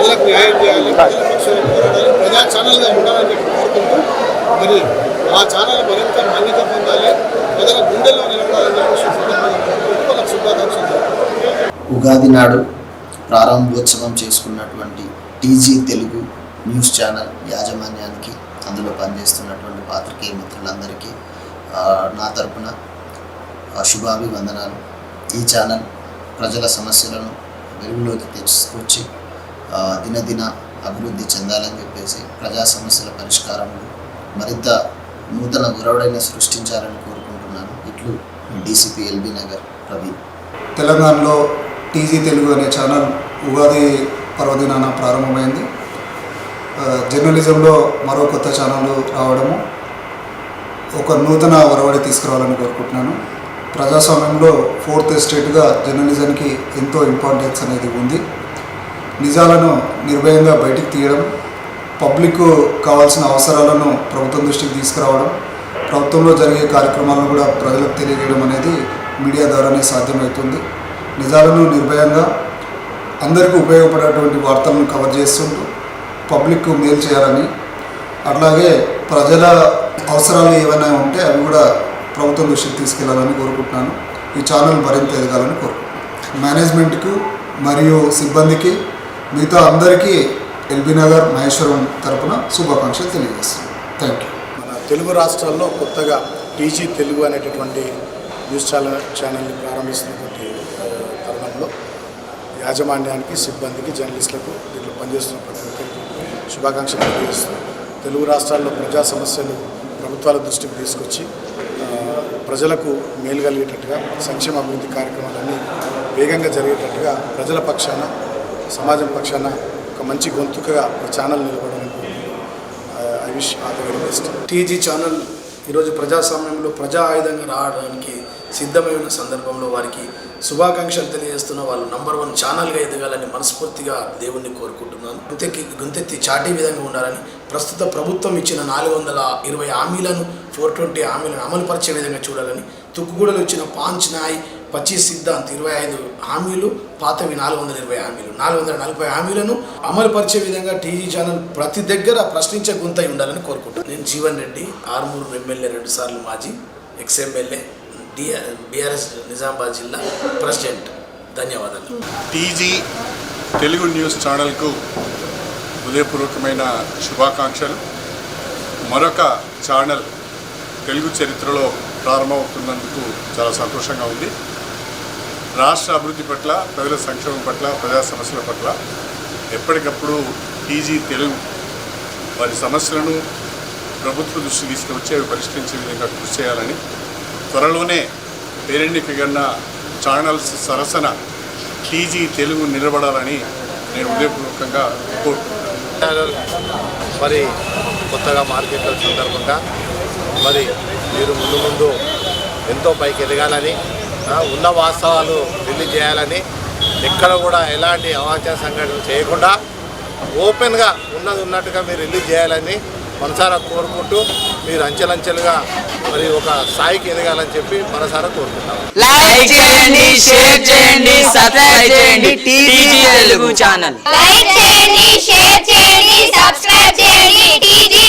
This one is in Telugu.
ప్రజలకు న్యాయం చేయాలి, ప్రజల పక్షాన పోరాడాలి, ప్రజా ఛానల్గా ఉండాలని చెప్పి కోరుకుంటూ మరి ఆ ఛానల్ మరింత మాన్యత పొందాలి, ప్రజల గుండెల్లో నిలబడాలని చెప్పి వాళ్ళకి శుభాకాంక్షలు. ఉగాది నాడు ప్రారంభోత్సవం చేసుకున్నటువంటి టీజీ తెలుగు న్యూస్ ఛానల్ యాజమాన్యానికి, అందులో పనిచేస్తున్నటువంటి పాత్రికేయ మిత్రులందరికీ నా తరపున శుభాభివందనాలు. ఈ ఛానల్ ప్రజల సమస్యలను వెలుగులోకి తీసుకొచ్చి దినదిన అభివృద్ధి చెందాలని చెప్పేసి ప్రజా సమస్యల పరిష్కారంలో మరింత నూతన ఒరవడిని సృష్టించాలని కోరుకుంటున్నాను. ఇట్లు డీసీపీ ఎల్బీ నగర్ ప్రవీణ్. తెలంగాణలో టీజీ తెలుగు అనే ఛానల్ ఉగాది పర్వదినాన ప్రారంభమైంది. జర్నలిజంలో మరో కొత్త ఛానల్ రావడము ఒక నూతన ఒరవడి తీసుకురావాలని కోరుకుంటున్నాను. ప్రజాస్వామ్యంలో 4th ఎస్టేట్గా జర్నలిజంకి ఎంతో ఇంపార్టెన్స్ అనేది ఉంది. నిజాలను నిర్భయంగా బయటికి తీయడం, పబ్లిక్ కావాల్సిన అవసరాలను ప్రభుత్వం దృష్టికి తీసుకురావడం, ప్రభుత్వంలో జరిగే కార్యక్రమాలను కూడా ప్రజలకు తెలియజేయడం అనేది మీడియా ద్వారానే సాధ్యమవుతుంది. నిజాలను నిర్భయంగా అందరికీ ఉపయోగపడేటువంటి వార్తలను కవర్ చేస్తుంటూ పబ్లిక్ మేలు చేయాలని, అట్లాగే ప్రజల అవసరాలు ఏమైనా ఉంటే అవి కూడా ప్రభుత్వం దృష్టికి తీసుకెళ్లాలని కోరుకుంటున్నాను. ఈ ఛానల్ మరింత ఎదగాలని కోరుకుంటున్నాను. మేనేజ్మెంట్కు మరియు సిబ్బందికి, మిగతా అందరికీ ఎల్బీ నగర్ మహేశ్వరం తరపున శుభాకాంక్షలు తెలియజేస్తున్నాను. Thank you. మన తెలుగు రాష్ట్రాల్లో కొత్తగా టీజీ తెలుగు అనేటటువంటి న్యూస్ ఛానల్ని ప్రారంభిస్తున్నటువంటి తరుణంలో యాజమాన్యానికి, సిబ్బందికి, జర్నలిస్టులకు, దీంట్లో పనిచేస్తున్న ప్రతి ఒక్కరికి శుభాకాంక్షలు తెలియజేస్తున్నాను. తెలుగు రాష్ట్రాల్లో ప్రజా సమస్యలు ప్రభుత్వాల దృష్టికి తీసుకొచ్చి ప్రజలకు మేలు కలిగేటట్టుగా, సంక్షేమ అభివృద్ధి కార్యక్రమాలన్నీ వేగంగా జరిగేటట్టుగా ప్రజల పక్షాన, సమాజం పక్షాన ఒక మంచి గొంతుకగా ఈ ఛానల్ నిలబడాలని I wish all the very best. TG channel ఈరోజు ప్రజాస్వామ్యంలో ప్రజా ఆయుధంగా రావడానికి సిద్ధమైన సందర్భంలో వారికి శుభాకాంక్షలు తెలియజేస్తున్న వాళ్ళు నంబర్ 1 ఛానల్గా ఎదగాలని మనస్ఫూర్తిగా దేవుణ్ణి కోరుకుంటున్నాను. గొంతెత్తి చాటే విధంగా ఉండాలని, ప్రస్తుత ప్రభుత్వం ఇచ్చిన 420 హామీలను, 420 హామీలను అమలుపరిచే విధంగా చూడాలని, తుక్కుగూడలో ఇచ్చిన 5 న్యాయ్ 25 సిద్ధాంత్ 25 హామీలు, పాతవి 420 హామీలు, 440 హామీలను అమలుపరిచే విధంగా టీజీ ఛానల్ ప్రతి దగ్గర ప్రశ్నించే గుంతై ఉండాలని కోరుకుంటున్నాను. నేను జీవన్ రెడ్డి, ఆర్మూరు ఎమ్మెల్యే, 2 సార్లు మాజీ ఎక్స్ఎమ్మెల్యే, బీఆర్ఎస్ నిజామాబాద్ జిల్లా ప్రెసిడెంట్. ధన్యవాదాలు. టీజీ తెలుగు న్యూస్ ఛానల్కు హృదయపూర్వకమైన శుభాకాంక్షలు. మరొక ఛానల్ తెలుగు చరిత్రలో ప్రారంభమవుతున్నందుకు చాలా సంతోషంగా ఉంది. రాష్ట్ర అభివృద్ధి పట్ల, ప్రజల సంక్షేమం పట్ల, ప్రజా సమస్యల పట్ల ఎప్పటికప్పుడు టీజీ తెలుగు వారి సమస్యలను ప్రభుత్వ దృష్టికి తీసుకువచ్చి అవి పరిష్కరించే విధంగా కృషి చేయాలని, త్వరలోనే పేరెన్నికగన్న ఛానల్స్ సరసన టీజీ తెలుగు నిలబడాలని నేను హృదయపూర్వకంగా కోరుకుంటున్నాను. మరి కొత్తగా మార్కెట్ల సందర్భంగా మరి మీరు ముందు ఎంతో పైకి ఎదగాలని, ఉన్న వాస్తవాలు రిలీజ్ చేయాలని, ఎక్కడ కూడా ఎలాంటి అవాంఛనీయ సంఘటనలు చేయకుండా ఓపెన్గా ఉన్నది ఉన్నట్టుగా మీరు రిలీజ్ చేయాలని మనసారా కోరుకుంటూ, మీరు అంచెలంచెలుగా మరి ఒక స్థాయికి ఎదగాలని చెప్పి మనసారా కోరుకుంటాం. లైక్ చేయండి, షేర్ చేయండి, సబ్స్క్రైబ్ చేయండి టీజీ తెలుగు ఛానల్. లైక్ చేయండి, షేర్ చేయండి, సబ్స్క్రైబ్ చేయండి టీజీ